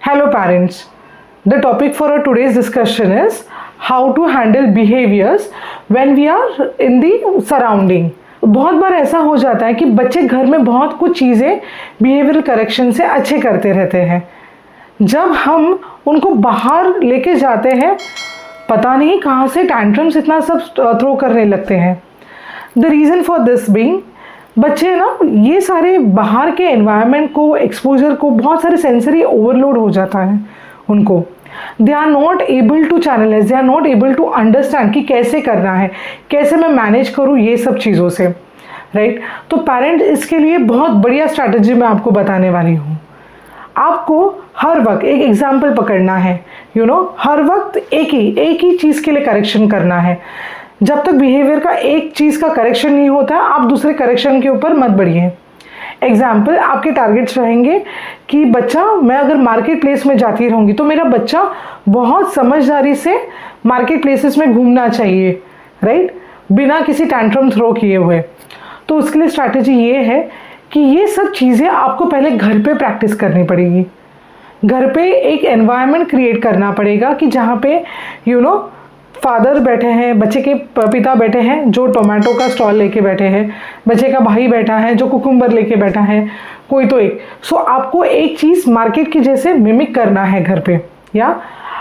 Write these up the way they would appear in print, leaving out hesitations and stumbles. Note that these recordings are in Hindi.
Hello parents. The topic for our today's discussion is how to handle behaviors when we are in the surrounding. बहुत बार ऐसा हो जाता है कि बच्चे घर में बहुत कुछ चीज़ें बिहेवियरल करेक्शन से अच्छे करते रहते हैं। जब हम उनको बाहर लेके जाते हैं पता नहीं कहाँ से टैंट्रम्स इतना सब थ्रो करने लगते हैं। The reason for this being बच्चे ना ये सारे बाहर के एनवायरनमेंट को एक्सपोजर को बहुत सारे सेंसरी ओवरलोड हो जाता है उनको। They are not able to channelize, they are not able to understand कि कैसे करना है, कैसे मैं मैनेज करूँ ये सब चीज़ों से, राइट। तो पेरेंट इसके लिए बहुत बढ़िया स्ट्रैटेजी मैं आपको बताने वाली हूँ। आपको हर वक्त एक एग्जाम्पल पकड़ना है, हर वक्त एक ही चीज़ के लिए करेक्शन करना है। जब तक बिहेवियर का एक चीज़ का करेक्शन नहीं होता आप दूसरे करेक्शन के ऊपर मत बढ़िए। एग्जाम्पल, आपके टारगेट्स रहेंगे कि बच्चा, मैं अगर मार्केट प्लेस में जाती रहूँगी तो मेरा बच्चा बहुत समझदारी से मार्केट प्लेसेस में घूमना चाहिए, राइट, बिना किसी टैंट्रम थ्रो किए हुए। तो उसके लिए स्ट्रैटेजी ये है कि ये सब चीज़ें आपको पहले घर पे प्रैक्टिस करनी पड़ेगी। घर पे एक एनवायरनमेंट क्रिएट करना पड़ेगा कि जहाँ पे फादर बैठे हैं, बच्चे के पिता बैठे हैं जो टोमेटो का स्टॉल लेके बैठे हैं, बच्चे का भाई बैठा है जो कुकुम्बर लेके बैठा है, कोई तो एक। सो आपको एक चीज़ मार्केट की जैसे मिमिक करना है घर पे, या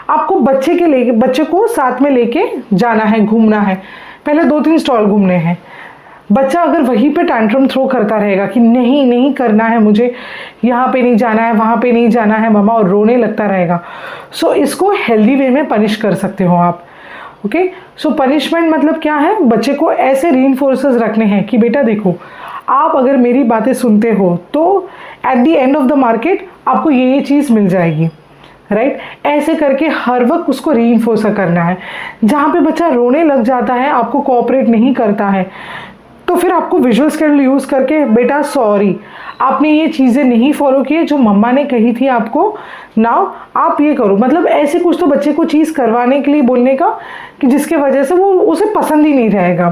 आपको बच्चे को साथ में लेके जाना है, घूमना है। पहले 2-3 स्टॉल घूमने हैं। बच्चा अगर वहीं पे टैंट्रम थ्रो करता रहेगा कि नहीं करना है, मुझे यहाँ पे नहीं जाना है, वहाँ पे नहीं जाना है मम्मा, और रोने लगता रहेगा, सो इसको हेल्दी वे में पनिश कर सकते हो आप। ओके, सो पनिशमेंट मतलब क्या है, बच्चे को ऐसे रीइंफोर्सेस रखने हैं कि बेटा देखो, आप अगर मेरी बातें सुनते हो तो at the end of the market आपको ये चीज़ मिल जाएगी, राइट। ऐसे करके हर वक्त उसको रीइंफोर्स करना है। जहाँ पे बच्चा रोने लग जाता है, आपको कोऑपरेट नहीं करता है, तो फिर आपको विजुअल स्केल यूज़ करके, बेटा सॉरी, आपने ये चीज़ें नहीं फॉलो किए जो मम्मा ने कही थी आपको, नाउ आप ये करो। मतलब ऐसे कुछ तो बच्चे को चीज़ करवाने के लिए बोलने का कि जिसके वजह से वो उसे पसंद ही नहीं रहेगा।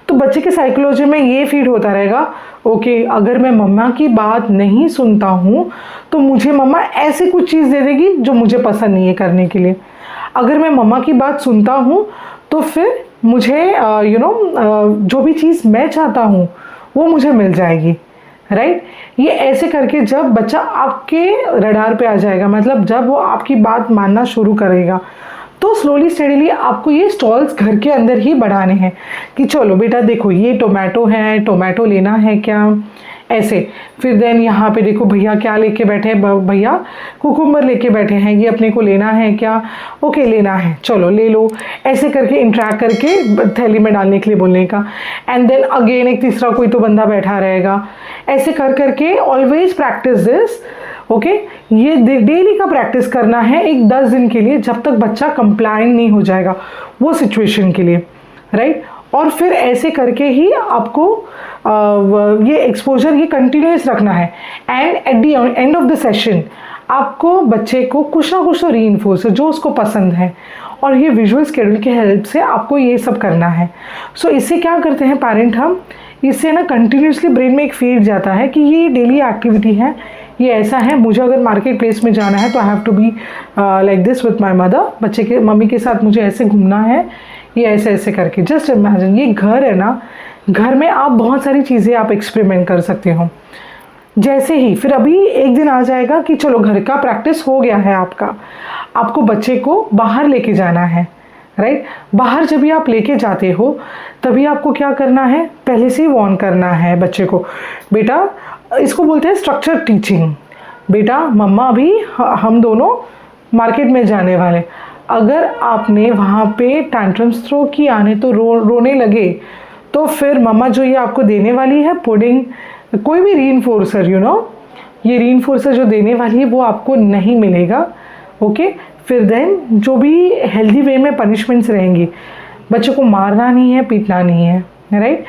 तो बच्चे के साइकोलॉजी में ये फीड होता रहेगा, ओके, अगर मैं मम्मा की बात नहीं सुनता हूँ तो मुझे मम्मा ऐसे कुछ चीज़ दे देगी जो मुझे पसंद नहीं है करने के लिए। अगर मैं मम्मा की बात सुनता हूँ तो फिर मुझे जो भी चीज़ मैं चाहता हूँ वो मुझे मिल जाएगी, राइट। ये ऐसे करके जब बच्चा आपके रडार पे आ जाएगा, मतलब जब वो आपकी बात मानना शुरू करेगा, तो स्लोली स्टेडीली आपको ये स्टॉल्स घर के अंदर ही बढ़ाने हैं कि चलो बेटा देखो, ये टोमेटो है, टोमेटो लेना है क्या, ऐसे। फिर देन यहाँ पे देखो भैया क्या लेके बैठे हैं, भैया कुकुम्बर लेके बैठे हैं, ये अपने को लेना है क्या, ओके लेना है, चलो ले लो। ऐसे करके इंट्रैक्ट करके थैली में डालने के लिए बोलने का। एंड देन अगेन एक तीसरा कोई तो बंदा बैठा रहेगा। ऐसे कर करके ऑलवेज प्रैक्टिस दिस, ओके। ये डेली का प्रैक्टिस करना है एक 10 दिन के लिए, जब तक बच्चा कंप्लायंट नहीं हो जाएगा वो सिचुएशन के लिए, राइट। और फिर ऐसे करके ही आपको ये एक्सपोजर ये कंटिन्यूस रखना है। And at the end of the session आपको बच्चे को कुछ ना कुछ तो रीइंफोर्स जो उसको पसंद है, और ये विजुअल स्केड्यूल की हेल्प से आपको ये सब करना है। सो इससे क्या करते हैं पेरेंट, हम इससे ना कंटिन्यूसली ब्रेन में एक फीड जाता है कि ये डेली एक्टिविटी है, ये ऐसा है, मुझे अगर मार्केट प्लेस में जाना है तो I have to be like this with my mother, बच्चे के मम्मी के साथ मुझे ऐसे घूमना है, ये ऐसे ऐसे करके। जस्ट इमेजिन, ये घर है ना, घर में आप बहुत सारी चीज़ें आप एक्सपेरिमेंट कर सकते हो। जैसे ही फिर अभी एक दिन आ जाएगा कि चलो घर का प्रैक्टिस हो गया है आपका, आपको बच्चे को बाहर लेके जाना है, राइट। बाहर जब भी आप लेके जाते हो तभी आपको क्या करना है, पहले से ही वार्न करना है बच्चे को, बेटा, इसको बोलते हैं स्ट्रक्चर टीचिंग। बेटा मम्मा अभी हम दोनों मार्केट में जाने वाले, अगर आपने वहाँ पे टैंट्रम्स थ्रो किया नहीं तो रोने लगे तो फिर मम्मा जो ये आपको देने वाली है पुडिंग, कोई भी रीइंफोर्सर, ये रीइंफोर्सर जो देने वाली है वो आपको नहीं मिलेगा, ओके। फिर देन जो भी हेल्दी वे में पनिशमेंट्स रहेंगी, बच्चे को मारना नहीं है, पीटना नहीं है, राइट।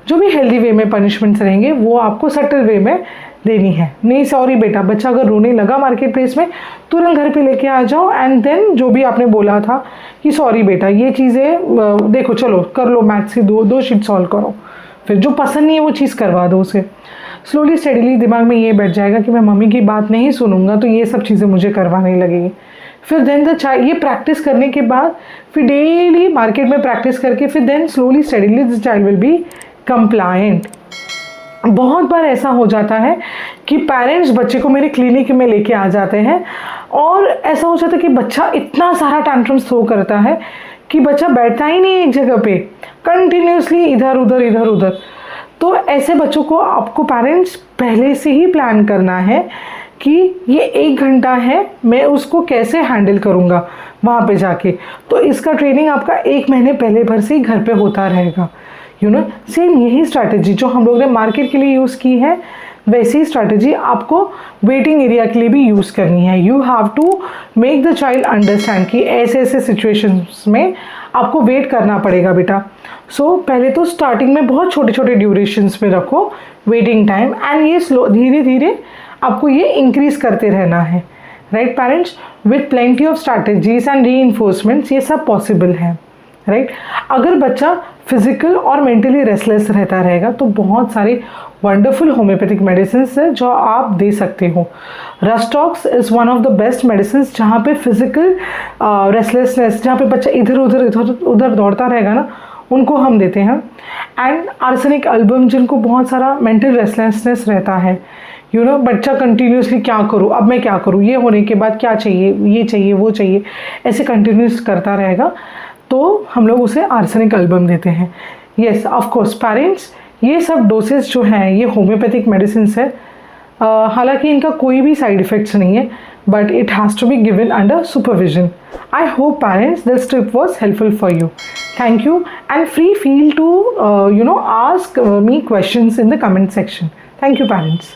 जो भी हेल्दी वे में पनिशमेंट्स रहेंगे वो आपको सटल वे में देनी है। नहीं सॉरी बेटा, बच्चा अगर रोने लगा मार्केट प्लेस में, तुरंत घर पे लेके आ जाओ। एंड देन जो भी आपने बोला था कि सॉरी बेटा, ये चीज़ें देखो, चलो कर लो, मैथ से दो शीट सॉल्व करो, फिर जो पसंद नहीं है वो चीज़ करवा दो उसे। स्लोली स्टेडीली दिमाग में ये बैठ जाएगा कि मैं मम्मी की बात नहीं सुनूंगा तो ये सब चीज़ें मुझे करवाने लगेगी। फिर देन द चाइल्ड, ये प्रैक्टिस करने के बाद फिर डेली मार्केट में प्रैक्टिस करके फिर then slowly steadily the child will be compliant. बहुत बार ऐसा हो जाता है कि पेरेंट्स बच्चे को मेरे क्लिनिक में लेके आ जाते हैं और ऐसा हो जाता है कि बच्चा इतना सारा टैंट्रम्स थ्रो करता है कि बच्चा बैठता ही नहीं एक जगह पे, कंटिन्यूसली इधर उधर। तो ऐसे बच्चों को आपको पेरेंट्स पहले से ही प्लान करना है कि ये 1 घंटा है, मैं उसको कैसे हैंडल करूँगा वहाँ पे जाके। तो इसका ट्रेनिंग आपका 1 महीने पहले भर से ही घर पे होता रहेगा। सेम यही स्ट्रैटेजी जो हम लोग ने मार्केट के लिए यूज़ की है, वैसी ही स्ट्रैटेजी आपको वेटिंग एरिया के लिए भी यूज़ करनी है। You have to make the child understand कि ऐसे ऐसे सिचुएशंस में आपको वेट करना पड़ेगा बेटा। सो पहले तो स्टार्टिंग में बहुत छोटे छोटे ड्यूरेशंस में रखो वेटिंग टाइम, एंड ये स्लो धीरे धीरे आपको ये इंक्रीज करते रहना है। Right parents, with plenty of strategies and reinforcements ये सब पॉसिबल है। राइट, अगर बच्चा फिजिकल और मेंटली रेस्टलेस रहता रहेगा तो बहुत सारे वंडरफुल होम्योपैथिक मेडिसिन है जो आप दे सकते हो। Rhus tox is one of the best medicine जहाँ पे फिजिकल रेस्टलेसनेस, जहाँ पे बच्चा इधर उधर दौड़ता रहेगा ना, उनको हम देते हैं। एंड आर्सेनिक एल्बम, जिनको बहुत सारा मेंटल रेस्टलेसनेस रहता है, बच्चा कंटिन्यूसली क्या करूँ, अब मैं क्या करूँ, ये होने के बाद क्या चाहिए, ये चाहिए वो चाहिए, ऐसे कंटिन्यूस करता रहेगा, तो हम लोग उसे आर्सेनिक एल्बम देते हैं। येस ऑफ कोर्स पेरेंट्स, ये सब डोसेस जो हैं ये होम्योपैथिक मेडिसिन है। हालांकि इनका कोई भी साइड इफ़ेक्ट्स नहीं है, but it has to be given under supervision. I hope parents this tip was helpful for you. Thank you, and feel to ask me questions in the comment section. Thank you, parents.